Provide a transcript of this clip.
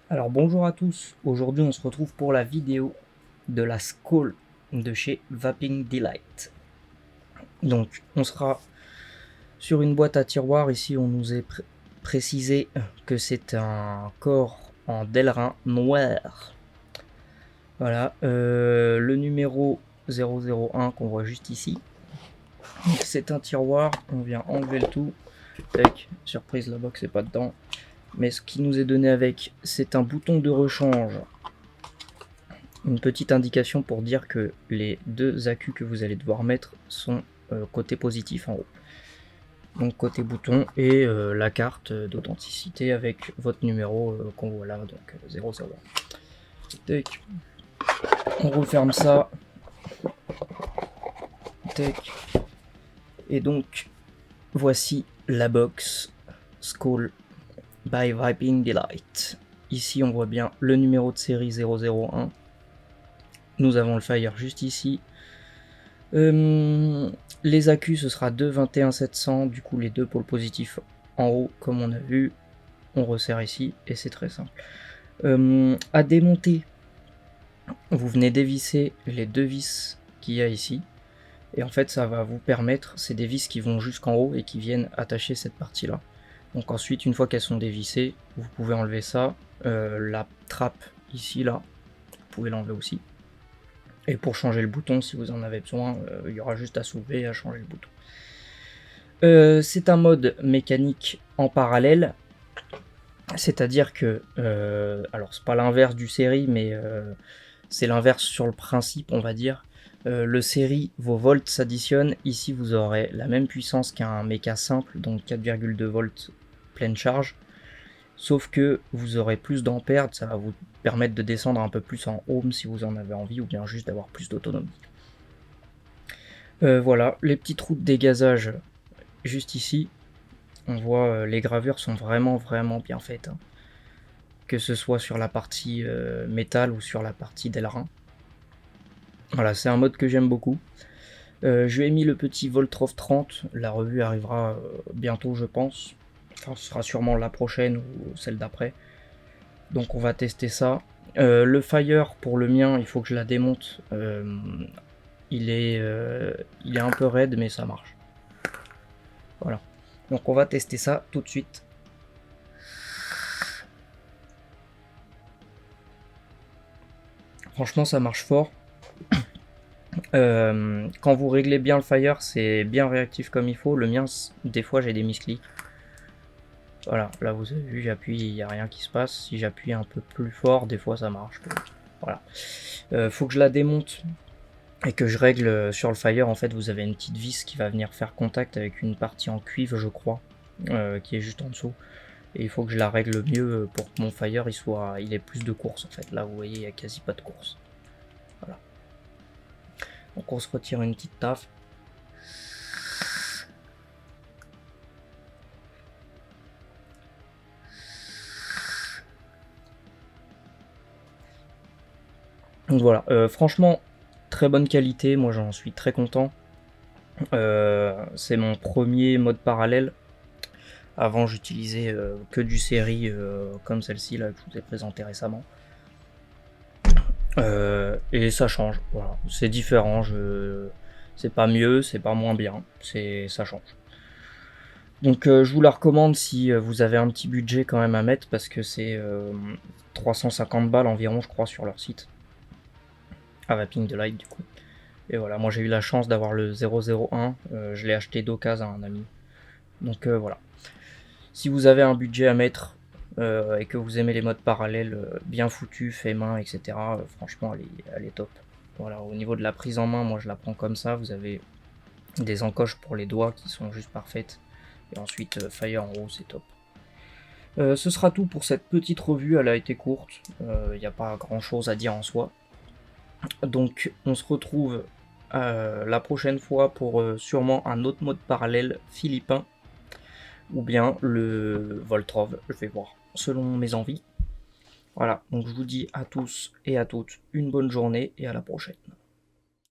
Alors bonjour à tous, aujourd'hui on se retrouve pour la vidéo de la Skull de chez Vaping Delight. Donc on sera sur une boîte à tiroir, ici on nous est précisé que c'est un corps en Delrin noir. Voilà, le numéro 001 qu'on voit juste ici. C'est un tiroir, on vient enlever le tout. Avec, surprise, la box n'est pas dedans. Mais ce qui nous est donné avec, c'est un bouton de rechange. Une petite indication pour dire que les deux accus que vous allez devoir mettre sont côté positif en haut. Donc côté bouton et la carte d'authenticité avec votre numéro qu'on voit là, donc 001. Tac. On referme ça. Tac. Et donc voici la box Skull by Vaping Delight. Ici on voit bien le numéro de série 001. Nous avons le fire juste ici. Les accus ce sera 2 21 700, du coup les deux pôles positifs en haut comme on a vu. On resserre ici et c'est très simple. À démonter, vous venez dévisser les deux vis qu'il y a ici. Et en fait ça va vous permettre, c'est des vis qui vont jusqu'en haut et qui viennent attacher cette partie là. Donc ensuite une fois qu'elles sont dévissées, vous pouvez enlever ça. La trappe ici là, vous pouvez l'enlever aussi. Et pour changer le bouton, si vous en avez besoin, il y aura juste à soulever et à changer le bouton. C'est un mode mécanique en parallèle, c'est-à-dire que, alors c'est pas l'inverse du série, mais c'est l'inverse sur le principe, on va dire. Le série, vos volts s'additionnent. Ici, vous aurez la même puissance qu'un méca simple, donc 4,2 volts pleine charge. Sauf que vous aurez plus d'ampères, ça va vous permettre de descendre un peu plus en ohm si vous en avez envie, ou bien juste d'avoir plus d'autonomie. Voilà, les petits trous de dégazage juste ici. On voit les gravures sont vraiment bien faites. Hein. Que ce soit sur la partie métal ou sur la partie d'aileron. Voilà, c'est un mode que j'aime beaucoup. Je lui ai mis le petit Voltrov 30, la revue arrivera bientôt je pense. Enfin, ce sera sûrement la prochaine ou celle d'après. Donc on va tester ça. Le fire pour le mien, il faut que je la démonte. Il est un peu raide mais ça marche. Voilà. Donc on va tester ça tout de suite. Franchement ça marche fort. Quand vous réglez bien le fire, c'est bien réactif comme il faut. Le mien, des fois j'ai des misclics. Voilà, là vous avez vu, j'appuie, il n'y a rien qui se passe. Si j'appuie un peu plus fort, des fois ça marche. Voilà. Faut que je la démonte et que je règle sur le fire. En fait, vous avez une petite vis qui va venir faire contact avec une partie en cuivre, je crois, qui est juste en dessous. Et il faut que je la règle mieux pour que mon fire il ait plus de course en fait. Là, vous voyez, il n'y a quasi pas de course. Voilà. Donc on se retire une petite taffe. Donc voilà, franchement, très bonne qualité, moi j'en suis très content. C'est mon premier mode parallèle. Avant j'utilisais que du série comme celle-ci là que je vous ai présenté récemment. Et ça change, voilà. C'est différent, c'est pas mieux, c'est pas moins bien, ça change. Donc je vous la recommande si vous avez un petit budget quand même à mettre parce que c'est 350 balles environ je crois sur leur site. À Vaping Delight du coup. Et voilà, moi j'ai eu la chance d'avoir le 001, je l'ai acheté d'occasion à un ami. Donc voilà. Si vous avez un budget à mettre et que vous aimez les modes parallèles bien foutus, fait main, etc., franchement elle est top. Voilà, au niveau de la prise en main, moi je la prends comme ça, vous avez des encoches pour les doigts qui sont juste parfaites. Et ensuite Fire en haut, c'est top. Ce sera tout pour cette petite revue, elle a été courte, il n'y a pas grand chose à dire en soi. Donc on se retrouve la prochaine fois pour sûrement un autre mode parallèle philippin ou bien le Voltrov, je vais voir selon mes envies. Voilà, donc je vous dis à tous et à toutes une bonne journée et à la prochaine.